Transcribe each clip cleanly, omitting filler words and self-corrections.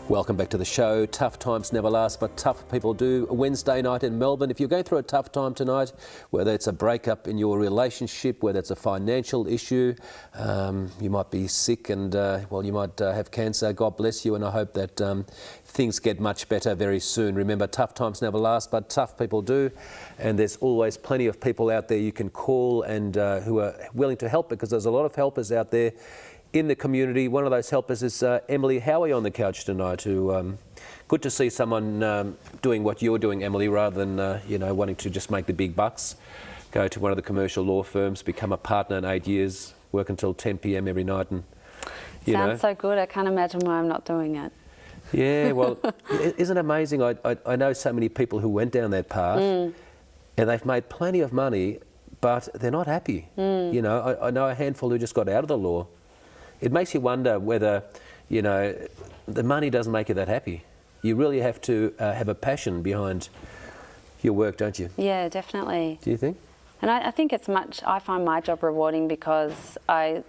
Welcome back to the show. Tough times never last, but tough people do. A Wednesday night in Melbourne. If you're going through a tough time tonight, whether it's a breakup in your relationship, whether it's a financial issue, you might be sick and, you might have cancer. God bless you, and I hope that things get much better very soon. Remember, tough times never last, but tough people do. And there's always plenty of people out there you can call and who are willing to help, because there's a lot of helpers out there in the community. One of those helpers is Emily Howie on the couch tonight. Who good to see someone doing what you're doing, Emily, rather than wanting to just make the big bucks. Go to one of the commercial law firms, become a partner in 8 years, work until 10 p.m. every night, and Sounds so good. I can't imagine why I'm not doing it. Yeah, well, isn't it amazing? I know so many people who went down that path, and they've made plenty of money, but they're not happy. You know, I know a handful who just got out of the law. It makes you wonder whether, the money doesn't make you that happy. You really have to have a passion behind your work, don't you? Yeah, definitely. Do you think? And I think I find my job rewarding because I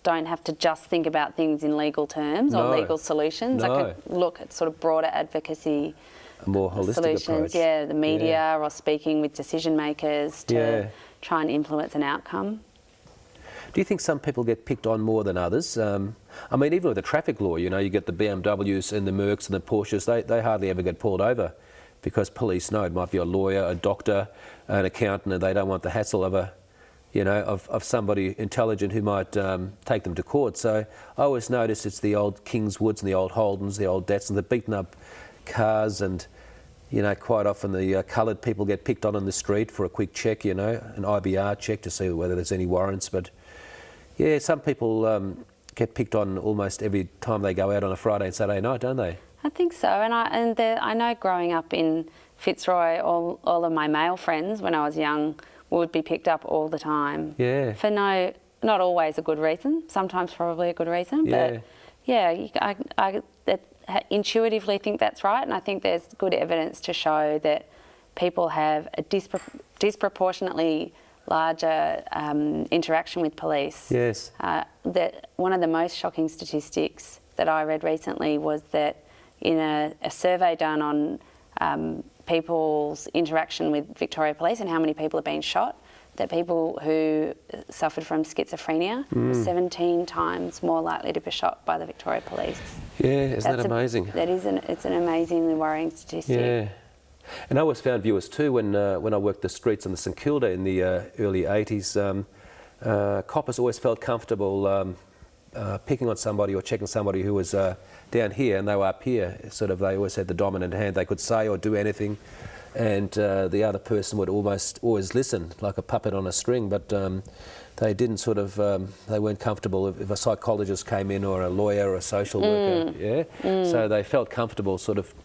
don't have to just think about things in legal terms or legal solutions. I could look at sort of broader advocacy, a more holistic solutions, approach. Yeah, the media or speaking with decision makers to try and influence an outcome. Do you think some people get picked on more than others? I mean, even with the traffic law, you get the BMWs and the Mercs and the Porsches, they hardly ever get pulled over because police know it might be a lawyer, a doctor, an accountant, and they don't want the hassle of of somebody intelligent who might take them to court. So I always notice it's the old Kingswoods and the old Holdens, the old Datsuns, the beaten up cars, and quite often the coloured people get picked on the street for a quick check, an IBR check to see whether there's any warrants. But yeah, some people get picked on almost every time they go out on a Friday and Saturday night, don't they? I think so, and I know growing up in Fitzroy, all of my male friends when I was young would be picked up all the time. Yeah. For not always a good reason, sometimes probably a good reason, but yeah, I intuitively think that's right, and I think there's good evidence to show that people have a disproportionately larger interaction with police. Yes. That one of the most shocking statistics that I read recently was that in a survey done on people's interaction with Victoria Police and how many people have been shot, that people who suffered from schizophrenia were 17 times more likely to be shot by the Victoria Police. Yeah, isn't that amazing? It's an amazingly worrying statistic. Yeah. And I always found viewers too, when I worked the streets in the St Kilda in the early 80s, coppers always felt comfortable picking on somebody or checking somebody who was down here and they were up here. They always had the dominant hand. They could say or do anything, and the other person would almost always listen, like a puppet on a string, but they didn't they weren't comfortable if a psychologist came in or a lawyer or a social worker, So they felt comfortable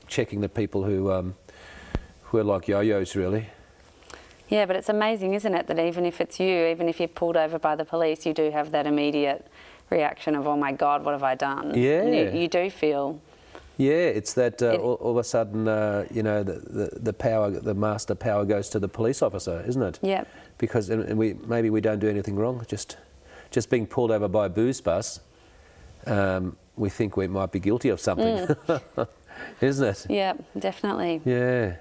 checking the people who were like yo-yos, really. Yeah, but it's amazing, isn't it, that even if it's you, even if you're pulled over by the police, you do have that immediate reaction of, oh my God, what have I done? Yeah. You do feel... Yeah, it's that all of a sudden, the power, the master power goes to the police officer, isn't it? Yeah. Because maybe we don't do anything wrong, just being pulled over by a booze bus, we think we might be guilty of something, isn't it? Yeah, definitely. Yeah.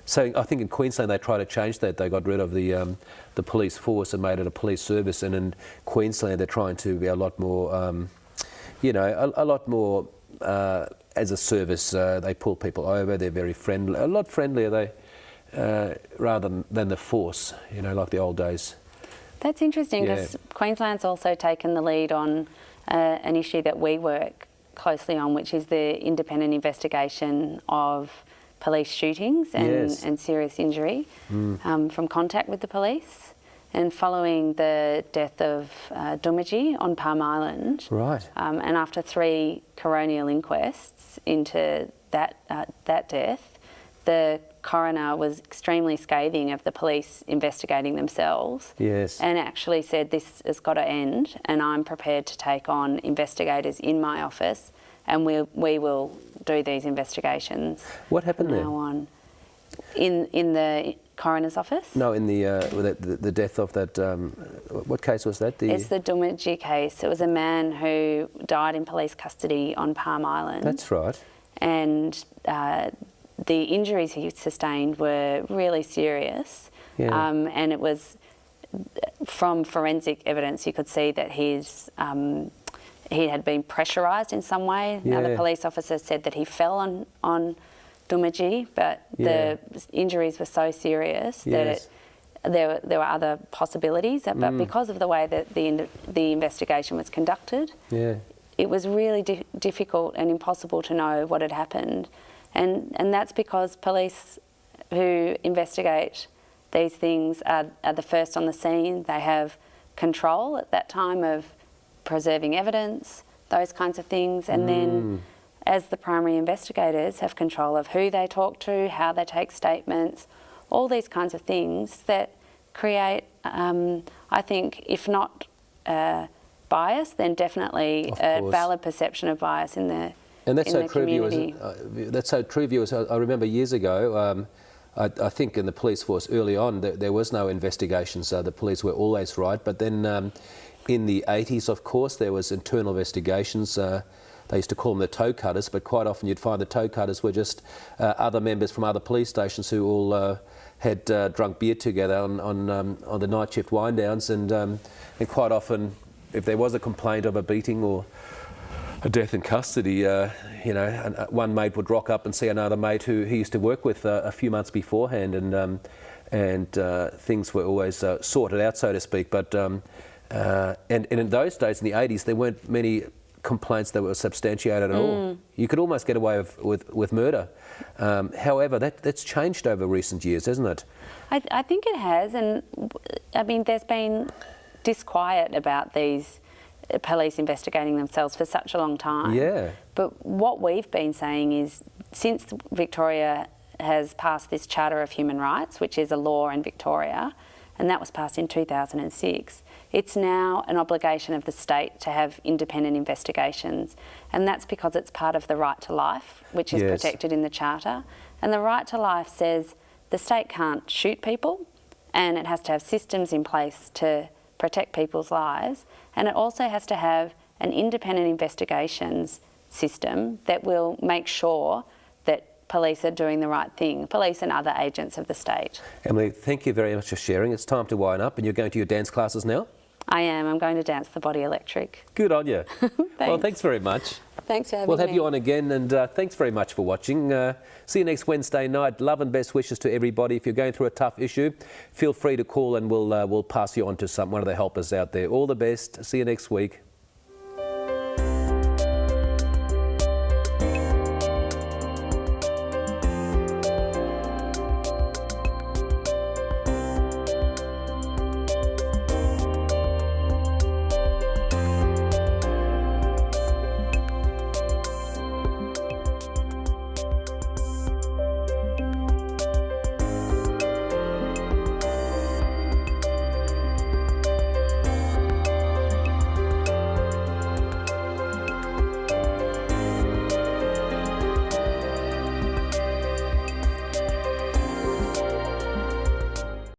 So I think in Queensland they tried to change that. They got rid of the police force and made it a police service. And in Queensland they're trying to be a lot more, a lot more as a service. They pull people over. They're very friendly, a lot friendlier. Rather than the force, like the old days. That's interesting because Queensland's also taken the lead on an issue that we work closely on, which is the independent investigation of police shootings and serious injury from contact with the police. And following the death of Doomadgee on Palm Island, right, and after 3 coronial inquests into that death, the coroner was extremely scathing of the police investigating themselves. Yes. And actually said, this has got to end, and I'm prepared to take on investigators in my office, and we will do these investigations. What happened from there? now on. In the coroner's office. No, in the death of that. What case was that? It's the Doomadgee case. It was a man who died in police custody on Palm Island. That's right. And the injuries he sustained were really serious. Yeah. And it was, from forensic evidence, you could see that he had been pressurised in some way. Yeah. Now, the police officer said that he fell on Doomadgee, but the injuries were so serious that there were other possibilities. But because of the way that the investigation was conducted, it was really difficult and impossible to know what had happened. And that's because police who investigate these things are the first on the scene. They have control at that time of preserving evidence, those kinds of things. And then as the primary investigators have control of who they talk to, how they take statements, all these kinds of things that create, I think, if not bias, then definitely a valid perception of bias in the And that's so true community. That's so true of you. I remember years ago, I think in the police force early on, there was no investigations. The police were always right. But then in the 80s, of course, there was internal investigations. They used to call them the toe cutters, but quite often you'd find the toe cutters were just other members from other police stations who all had drunk beer together on the night shift wind downs, and quite often, if there was a complaint of a beating or a death in custody, one mate would rock up and see another mate who he used to work with a few months beforehand, and things were always sorted out, so to speak. But and in those days, in the 80s, there weren't many complaints that were substantiated at all. You could almost get away with murder. However, that's changed over recent years, hasn't it? I think it has, and I mean, there's been disquiet about these police investigating themselves for such a long time. Yeah. But what we've been saying is, since Victoria has passed this Charter of Human Rights, which is a law in Victoria, and that was passed in 2006, it's now an obligation of the state to have independent investigations. And that's because it's part of the right to life, which is protected in the Charter. And the right to life says the state can't shoot people, and it has to have systems in place to protect people's lives. And it also has to have an independent investigations system that will make sure that police are doing the right thing, police and other agents of the state. Emily, thank you very much for sharing. It's time to wind up, and you're going to your dance classes now? I am. I'm going to dance the Body Electric. Good on you. Well, thanks very much. Thanks for having me. We'll have you on again, and thanks very much for watching. See you next Wednesday night. Love and best wishes to everybody. If you're going through a tough issue, feel free to call, and we'll pass you on to one of the helpers out there. All the best. See you next week.